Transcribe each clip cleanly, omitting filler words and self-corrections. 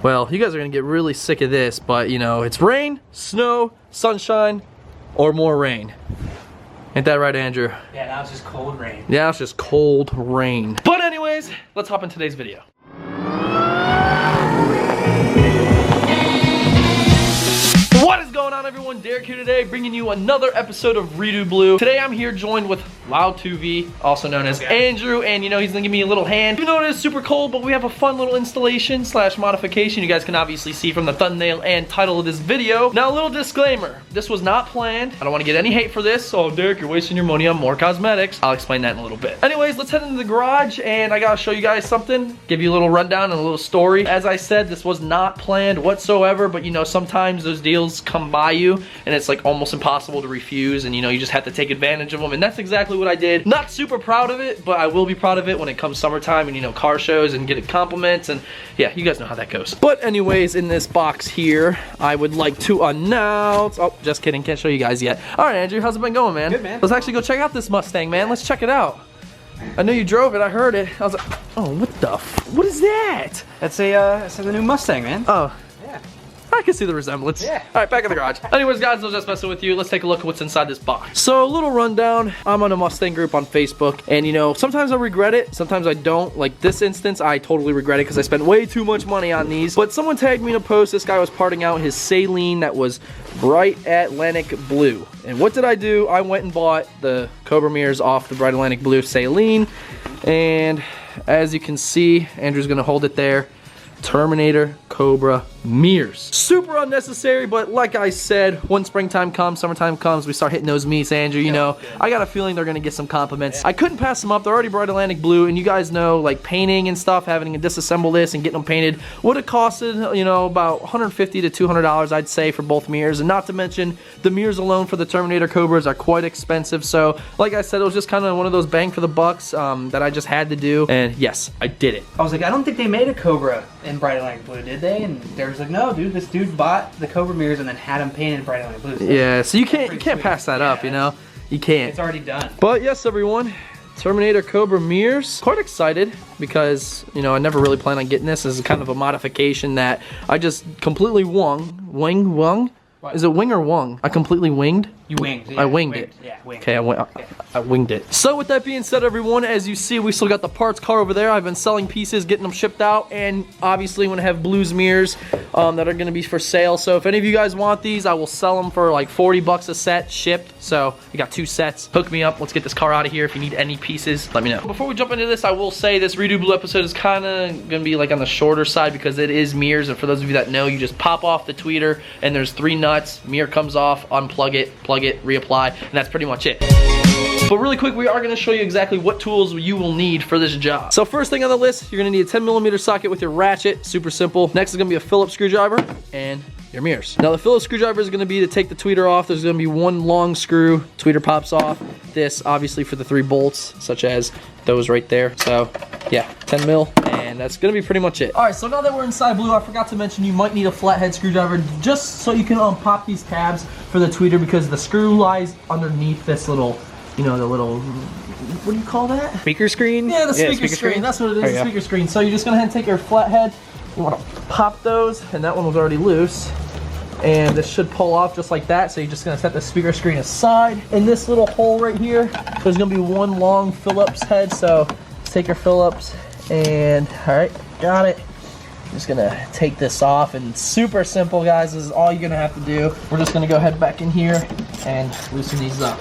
Well, you guys are gonna get really sick of this, but you know, it's rain, snow, sunshine, or more rain. Ain't that right, Andrew? Yeah, now it's just cold rain. Yeah, it's just cold rain. But anyways, let's hop in today's video. What is going on, everyone? Derek here today, bringing you another episode of Redo Blue. Today I'm here joined with Loud2V, also known as Andrew, and you know, he's gonna give me a little hand. Even though it is super cold, but we have a fun little installation slash modification you guys can obviously see from the thumbnail and title of this video. Now, a little disclaimer, this was not planned. I don't wanna get any hate for this. Oh, Derek, you're wasting your money on more cosmetics. I'll explain that in a little bit. Anyways, let's head into the garage, and I gotta show you guys something, give you a little rundown and a little story. As I said, this was not planned whatsoever, but you know, sometimes those deals come by you and it's like almost impossible to refuse, and you know, you just have to take advantage of them, and that's exactly what I did. Not super proud of it, but I will be proud of it when it comes summertime and you know, car shows and getting compliments, and yeah, you guys know how that goes. But anyways, in this box here, I would like to announce, oh, just kidding, can't show you guys yet. All right, Andrew, how's it been going, man? Good, man. Let's actually go check out this Mustang, man. Let's check it out. I know you drove it, I heard it. I was like, oh, what is that? That's the new Mustang, man. Oh. Yeah. I can see the resemblance. Yeah. All right, back in the garage. Anyways, guys, I was just messing with you. Let's take a look at what's inside this box. So, a little rundown. I'm on a Mustang group on Facebook, and you know, sometimes I regret it, sometimes I don't. Like this instance, I totally regret it because I spent way too much money on these. But someone tagged me in a post. This guy was parting out his saline that was bright Atlantic blue. And what did I do? I went and bought the Cobra mirrors off the bright Atlantic blue saline. And as you can see, Andrew's gonna hold it there. Terminator Cobra mirrors. Super unnecessary, but like I said, when springtime comes, summertime comes, we start hitting those meets, Andrew, you know, I got a feeling they're gonna get some compliments. I couldn't pass them up. They're already bright Atlantic blue, and you guys know, like painting and stuff, having to disassemble this and getting them painted would have costed, you know, about $150 to $200, I'd say, for both mirrors. And not to mention, the mirrors alone for the Terminator Cobras are quite expensive. So, like I said, it was just kind of one of those bang for the bucks that I just had to do. And yes, I did it. I was like, I don't think they made a Cobra in bright Atlantic blue, did they? And Derek's like, no, dude, this dude bought the Cobra mirrors and then had them painted bright Atlantic blue. So yeah, so you can't pass that up, you know? You can't. It's already done. But yes, everyone, Terminator Cobra mirrors. Quite excited because, you know, I never really planned on getting this as kind of a modification that I just completely wung? What? Is it wing or wung? I completely winged? You winged. Yeah, I winged it. Yeah, winged. Okay, I winged it. So with that being said, everyone, as you see, we still got the parts car over there. I've been selling pieces, getting them shipped out, and obviously I'm gonna have blues mirrors that are gonna be for sale. So if any of you guys want these, I will sell them for like 40 bucks a set shipped. So we got 2 sets. Hook me up. Let's get this car out of here. If you need any pieces, let me know. Before we jump into this, I will say this Redo Blue episode is kind of gonna be like on the shorter side because it is mirrors. And for those of you that know, you just pop off the tweeter and there's 3 nuts. Mirror comes off, unplug it, plug it, reapply, and that's pretty much it. But really quick, we are going to show you exactly what tools you will need for this job. So first thing on the list, you're going to need a 10mm socket with your ratchet. Super simple. Next is going to be a Phillips screwdriver and your mirrors. Now the Phillips screwdriver is going to be to take the tweeter off. There's going to be 1 long screw. Tweeter pops off. This obviously for the 3 bolts, such as those right there. So yeah, 10 mil, and that's going to be pretty much it. All right, so now that we're inside blue, I forgot to mention you might need a flathead screwdriver just so you can pop these tabs for the tweeter, because the screw lies underneath this little, you know, the little, what do you call that? Speaker screen? Yeah, the speaker screen. That's what it is, the speaker screen. So you're just going to take your flathead, you want to pop those, and that one was already loose. And this should pull off just like that. So you're just going to set the speaker screen aside. In this little hole right here, there's going to be 1 long Phillips head. So take your Phillips and, all right, got it. I'm just gonna take this off, and super simple, guys. This is all you're gonna have to do. We're just gonna go head back in here and loosen these up.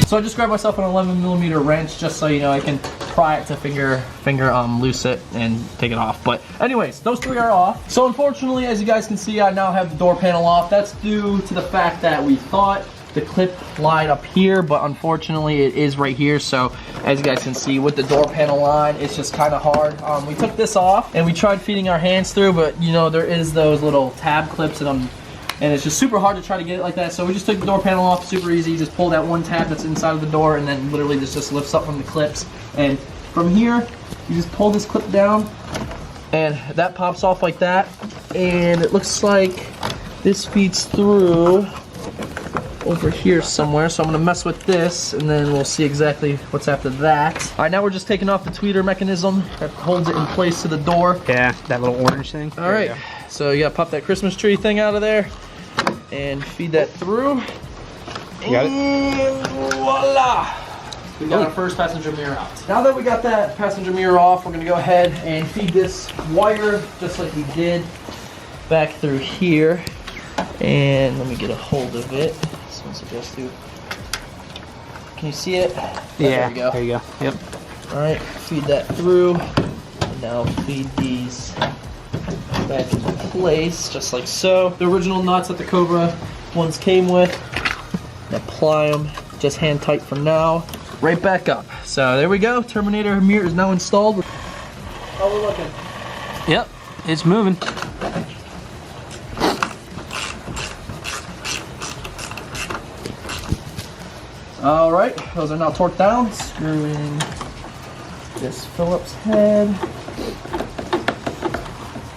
So I just grabbed myself an 11mm wrench just so you know I can pry it to finger loose it and take it off. But anyways, those 3 are off. So unfortunately, as you guys can see, I now have the door panel off. That's due to the fact that we thought the clip lied up here, but unfortunately it is right here. So as you guys can see with the door panel line, it's just kind of hard. We took this off and we tried feeding our hands through, but you know, there is those little tab clips and it's just super hard to try to get it like that. So we just took the door panel off, super easy. You just pull that 1 tab that's inside of the door, and then literally this just lifts up from the clips. And from here, you just pull this clip down, and that pops off like that. And it looks like this feeds through over here somewhere. So I'm gonna mess with this and then we'll see exactly what's after that. All right, now we're just taking off the tweeter mechanism that holds it in place to the door. Yeah, that little orange thing. All right, so you gotta pop that Christmas tree thing out of there and feed that through. You got it? And voila! We got our first passenger mirror out. Now that we got that passenger mirror off, we're gonna go ahead and feed this wire just like we did back through here. And let me get a hold of it. This one's supposed to. Can you see it? Yeah, there we go. There you go. Yep. All right, feed that through. And now feed these back into place, just like so. The original nuts that the Cobra ones came with. Apply them, just hand tight for now. Right back up. So there we go. Terminator mirror is now installed. How we're looking? Yep, it's moving. All right, those are now torqued down. Screw in this Phillips head.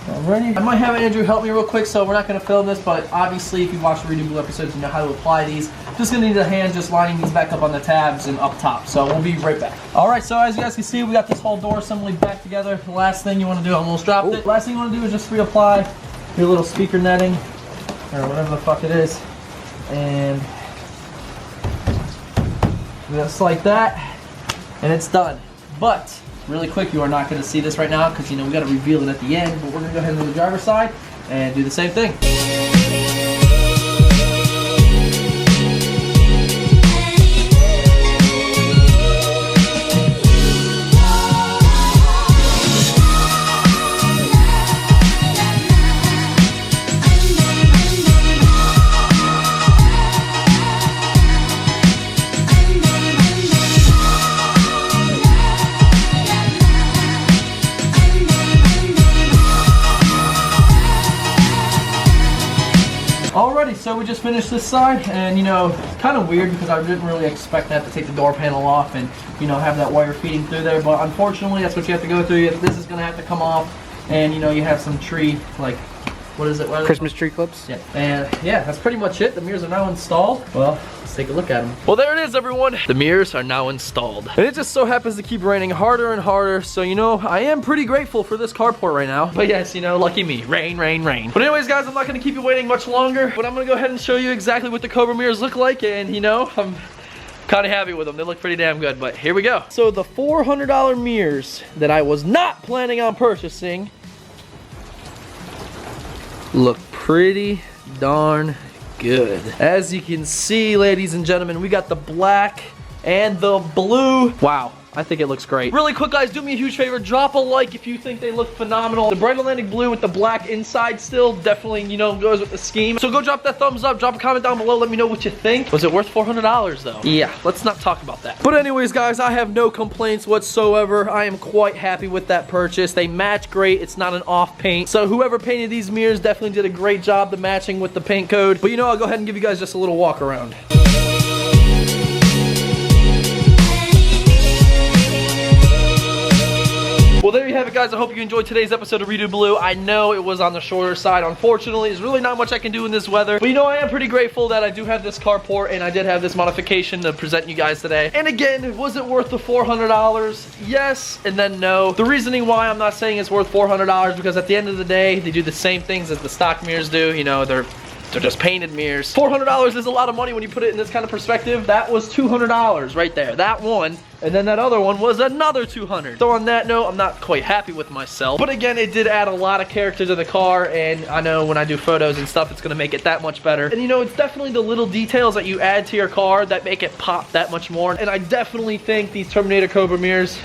Alrighty. I might have Andrew help me real quick, so we're not going to film this, but obviously if you watch the Redo Blue episodes, you know how to apply these. Just going to need a hand just lining these back up on the tabs and up top. So we'll be right back. Alright, so as you guys can see, we got this whole door assembly back together. The last thing you want to do, I almost dropped it. Last thing you want to do is just reapply your little speaker netting, or whatever the fuck it is. And just like that, and it's done. But really quick, you are not going to see this right now because, you know, we got to reveal it at the end, but we're going to go ahead and do the driver's side and do the same thing. Alrighty, so we just finished this side, and you know, it's kind of weird because I didn't really expect that to take the door panel off and, you know, have that wire feeding through there, but unfortunately that's what you have to go through. This is going to have to come off, and you know, you have some tree, like, what is it? Christmas tree clips? Yeah, and yeah, that's pretty much it. The mirrors are now installed. Well, let's take a look at them. Well, there it is, everyone. The mirrors are now installed. And it just so happens to keep raining harder and harder, so you know, I am pretty grateful for this carport right now. But yes, you know, lucky me. Rain, rain, rain. But anyways, guys, I'm not gonna keep you waiting much longer, but I'm gonna go ahead and show you exactly what the Cobra mirrors look like, and you know, I'm kind of happy with them. They look pretty damn good, but here we go. So the $400 mirrors that I was not planning on purchasing look pretty darn good. As you can see, ladies and gentlemen, we got the black and the blue. Wow, I think it looks great. Really quick, guys, do me a huge favor. Drop a like if you think they look phenomenal. The bright Atlantic blue with the black inside still definitely, you know, goes with the scheme. So go drop that thumbs up, drop a comment down below, let me know what you think. Was it worth $400 though? Yeah, let's not talk about that. But anyways, guys, I have no complaints whatsoever. I am quite happy with that purchase. They match great. It's not an off paint. So whoever painted these mirrors definitely did a great job the matching with the paint code. But you know, I'll go ahead and give you guys just a little walk around. Well, there you have it, guys. I hope you enjoyed today's episode of Redo Blue. I know it was on the shorter side, unfortunately. There's really not much I can do in this weather. But you know, I am pretty grateful that I do have this carport and I did have this modification to present you guys today. And again, was it worth the $400? Yes, and then no. The reasoning why I'm not saying it's worth $400 because at the end of the day, they do the same things as the stock mirrors do. You know, they're just painted mirrors. $400 is a lot of money when you put it in this kind of perspective. That was $200 right there. That one. And then that other one was another $200. So on that note, I'm not quite happy with myself. But again, it did add a lot of character to the car, and I know when I do photos and stuff, it's gonna make it that much better. And you know, it's definitely the little details that you add to your car that make it pop that much more. And I definitely think these Terminator Cobra mirrors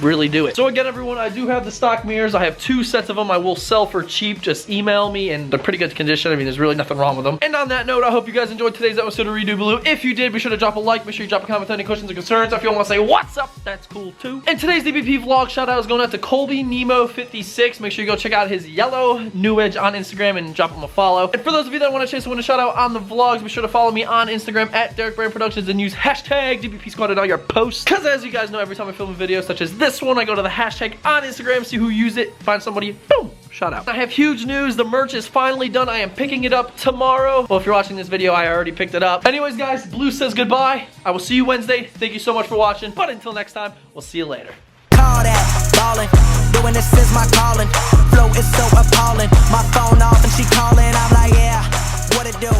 really do it. So again, everyone, I do have the stock mirrors. I have 2 sets of them. I will sell for cheap. Just email me, and they're pretty good condition. I mean, there's really nothing wrong with them. And on that note, I hope you guys enjoyed today's episode of Redo Blue. If you did, be sure to drop a like. Make sure you drop a comment with any questions or concerns. If you want to say what's up, that's cool too. And today's DBP vlog shout out is going out to Colby Nemo 56. Make sure you go check out his yellow new edge on Instagram and drop him a follow. And for those of you that want to chase someone to shout out on the vlogs, be sure to follow me on Instagram at DerekBaranProductions and use hashtag DBP Squad in all your posts. Because as you guys know, every time I film a video such as this one, I go to the hashtag on Instagram, see who used it, find somebody, boom, shout out. I have huge news. The merch is finally done. I am picking it up tomorrow. Well, if you're watching this video, I already picked it up. Anyways, guys, Blue says goodbye. I will see you Wednesday. Thank you so much for watching. But until next time, we'll see you later. Call that ballin', doing this is my calling. Flow is so appalling. My phone off and she calling. I'm like, yeah, what it do?